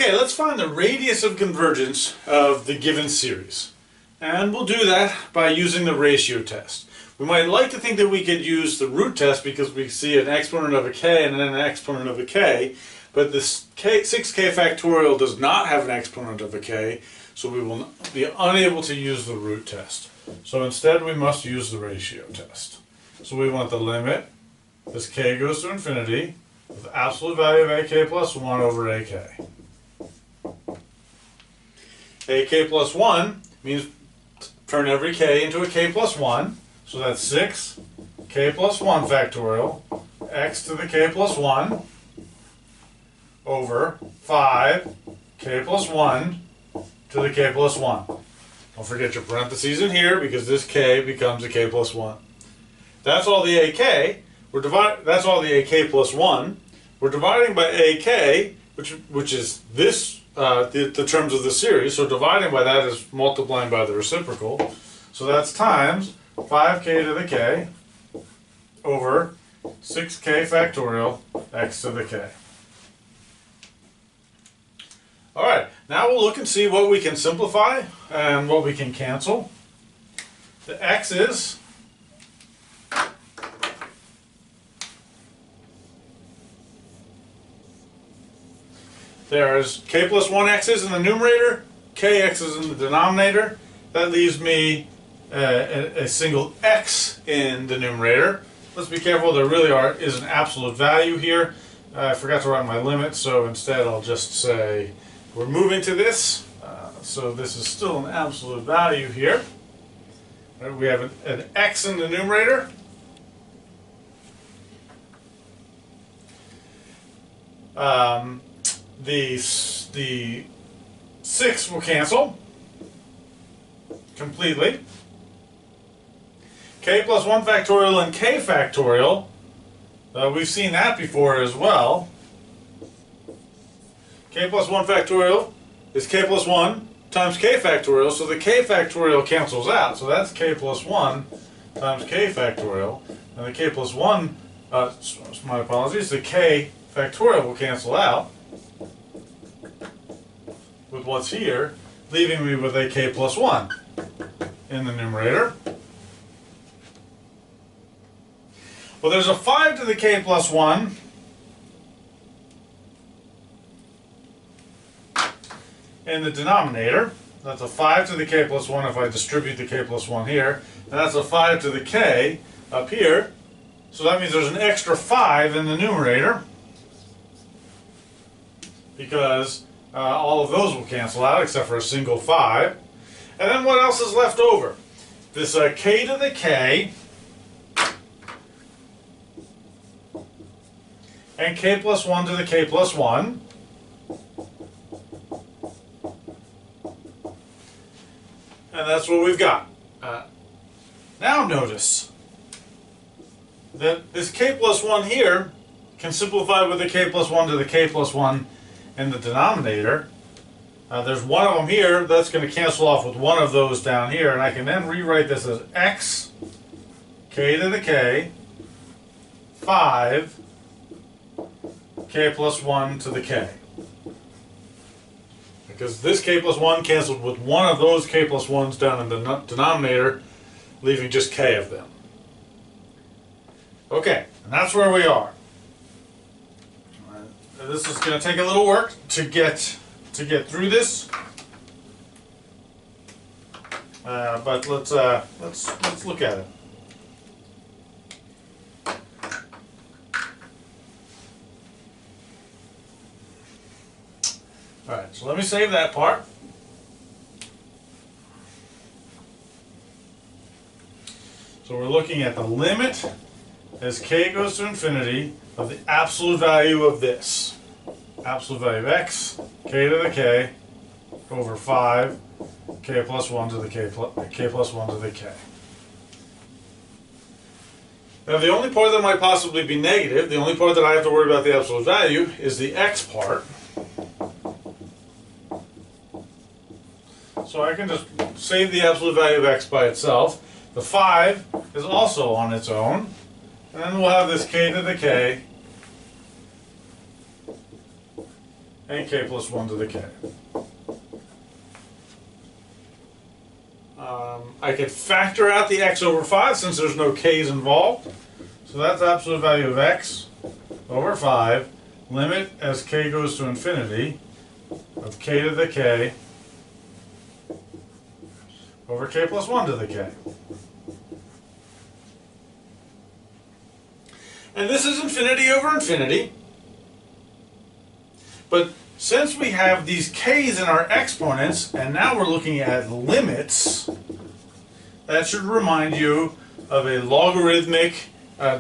Okay, let's find the radius of convergence of the given series. And we'll do that by using the ratio test. We might like to think that we could use the root test because we see an exponent of a k and then an exponent of a k, but this 6k factorial does not have an exponent of a k, so we will be unable to use the root test. So instead we must use the ratio test. So we want the limit, as k goes to infinity, of the absolute value of ak plus 1 over ak. ak plus 1 means turn every k into a k plus 1. So that's 6 k plus 1 factorial x to the k plus 1 over 5 k plus 1 to the k plus 1. Don't forget your parentheses in here because this k becomes a k plus 1. That's all the ak. That's all the ak plus 1. We're dividing by ak, which is this the terms of the series. So dividing by that is multiplying by the reciprocal. So that's times 5k to the k over 6k factorial x to the k. Alright, now we'll look and see what we can simplify and what we can cancel. The x's there's k plus 1 x's in the numerator, kx's in the denominator. That leaves me a single x in the numerator. Let's be careful, there really is an absolute value here. I forgot to write my limit, so instead I'll just say we're moving to this. So this is still an absolute value here. We have an x in the numerator. The 6 will cancel completely. K plus 1 factorial and k factorial, we've seen that before as well. K plus 1 factorial is k plus 1 times k factorial, so the k factorial cancels out. So that's k plus 1 times k factorial. And the k plus 1, my apologies, the k factorial will cancel out with what's here, leaving me with a k plus 1 in the numerator. Well, there's a 5 to the k plus 1 in the denominator. That's a 5 to the k plus 1 if I distribute the k plus 1 here. And that's a 5 to the k up here. So that means there's an extra 5 in the numerator because all of those will cancel out except for a single 5. And then what else is left over? This k to the k and k plus 1 to the k plus 1. And that's what we've got. Now notice that this k plus 1 here can simplify with the k plus 1 to the k plus 1 in the denominator. There's one of them here that's going to cancel off with one of those down here, and I can then rewrite this as x k to the k 5 k plus 1 to the k. Because this k plus 1 canceled with one of those k plus 1s down in the denominator, leaving just k of them. Okay, and that's where we are. This is going to take a little work to get through this, but let's look at it. All right, so let me save that part. So we're looking at the limit as k goes to infinity of the absolute value of this. Absolute value of x, k to the k, over 5, k plus 1 to the k plus 1 to the k. Now the only part that might possibly be negative, the only part that I have to worry about the absolute value, is the x part. So I can just save the absolute value of x by itself. The 5 is also on its own. And then we'll have this k to the k and k plus 1 to the k. I could factor out the x over 5 since there's no k's involved. So that's absolute value of x over 5, limit as k goes to infinity of k to the k over k plus 1 to the k. And this is infinity over infinity. But since we have these k's in our exponents, and now we're looking at limits, that should remind you of a logarithmic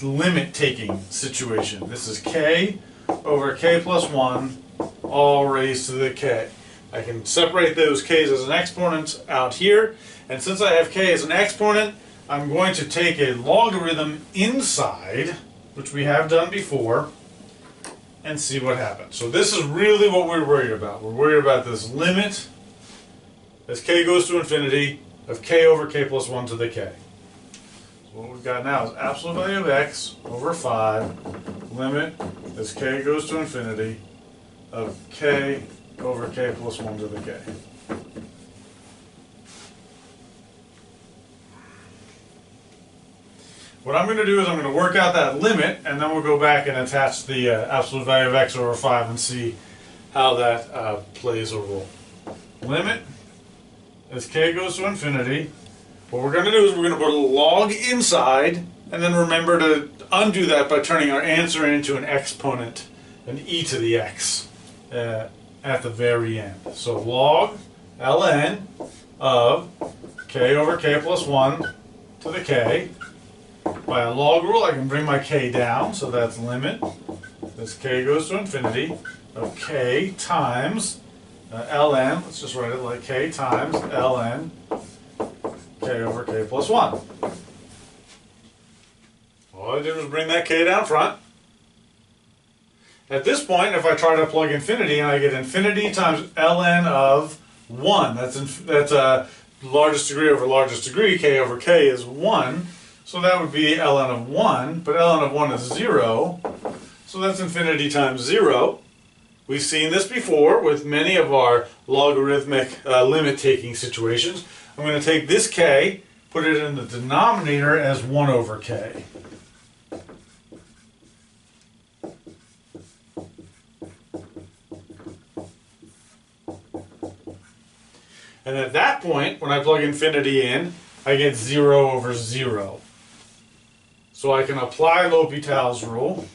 limit-taking situation. This is k over k plus 1 all raised to the k. I can separate those k's as an exponent out here, and since I have k as an exponent, I'm going to take a logarithm inside, which we have done before, and see what happens. So this is really what we're worried about. We're worried about this limit as k goes to infinity of k over k plus 1 to the k. So what we've got now is absolute value of x over 5, limit as k goes to infinity of k over k plus 1 to the k. What I'm going to do is I'm going to work out that limit, and then we'll go back and attach the absolute value of x over 5 and see how that plays a role. Limit as k goes to infinity. What we're going to do is we're going to put a log inside, and then remember to undo that by turning our answer into an exponent, an e to the x, at the very end. So log ln of k over k plus 1 to the k. By a log rule, I can bring my k down, so that's limit as k goes to infinity of k times ln, let's just write it like k times ln k over k plus 1. All I did was bring that k down front. At this point, if I try to plug infinity, and I get infinity times ln of 1, that's largest degree over largest degree, k over k is 1. So that would be ln of 1, but ln of 1 is 0, so that's infinity times 0. We've seen this before with many of our logarithmic limit-taking situations. I'm going to take this k, put it in the denominator as 1 over k. And at that point, when I plug infinity in, I get 0 over 0. So I can apply L'Hopital's rule.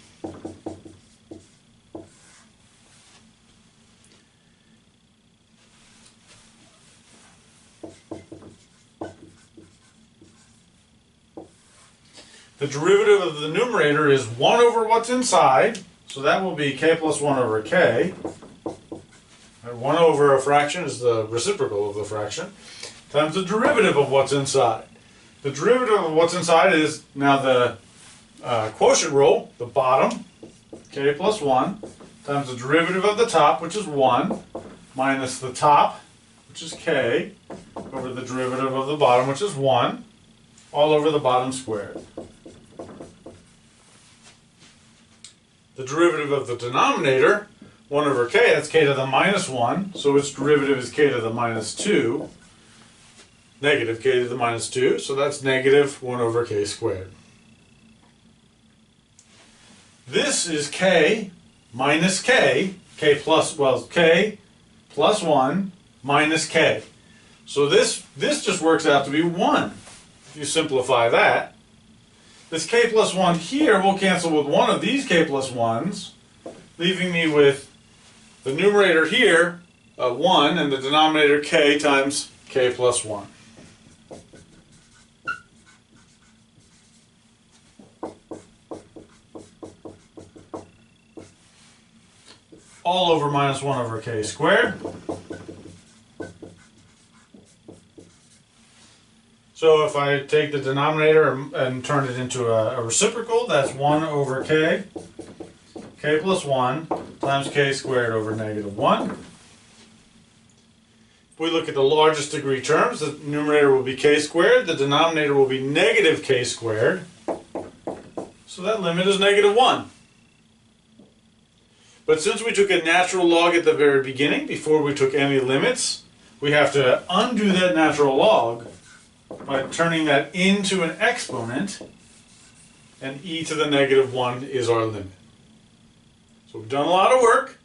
The derivative of the numerator is 1 over what's inside, so that will be k plus 1 over k. 1 over a fraction is the reciprocal of the fraction, times the derivative of what's inside. The derivative of what's inside is now the quotient rule, the bottom, k plus 1, times the derivative of the top, which is 1, minus the top, which is k, over the derivative of the bottom, which is 1, all over the bottom squared. The derivative of the denominator, 1 over k, that's k to the minus 1, so its derivative is k to the minus 2, negative k to the minus 2, so that's negative 1 over k squared. This is k minus k, k plus 1 minus k. So this just works out to be 1, if you simplify that. This k plus 1 here will cancel with one of these k plus 1s, leaving me with the numerator here, 1, and the denominator k times k plus 1. All over minus 1 over k squared. So if I take the denominator and turn it into a reciprocal, that's 1 over k, k plus 1 times k squared over negative 1. If we look at the largest degree terms, the numerator will be k squared, the denominator will be negative k squared. So that limit is negative 1. But since we took a natural log at the very beginning, before we took any limits, we have to undo that natural log by turning that into an exponent, and e to the negative 1 is our limit. So we've done a lot of work.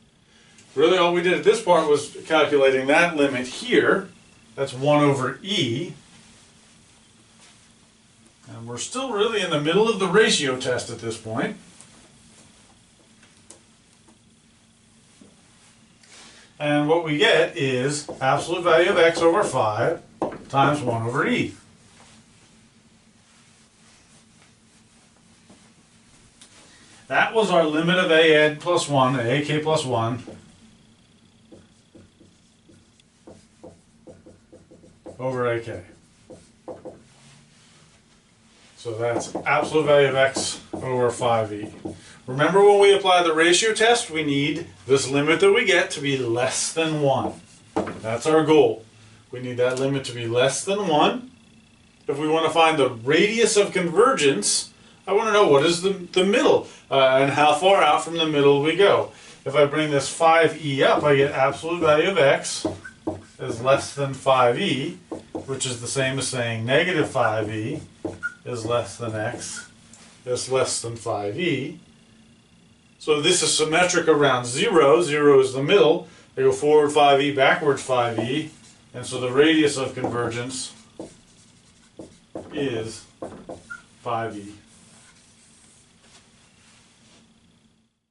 Really all we did at this part was calculating that limit here. That's 1 over e. And we're still really in the middle of the ratio test at this point. And what we get is absolute value of x over 5 times 1 over e. That was our limit of an plus 1, ak plus 1, over ak. So that's absolute value of x over 5e. Remember, when we apply the ratio test, we need this limit that we get to be less than 1. That's our goal. We need that limit to be less than 1. If we want to find the radius of convergence, I want to know what is the middle and how far out from the middle we go. If I bring this 5e up, I get absolute value of x is less than 5e, which is the same as saying negative 5e is less than x is less than 5e. So this is symmetric around 0. 0 is the middle. I go forward 5e, backwards 5e, and so the radius of convergence is 5e.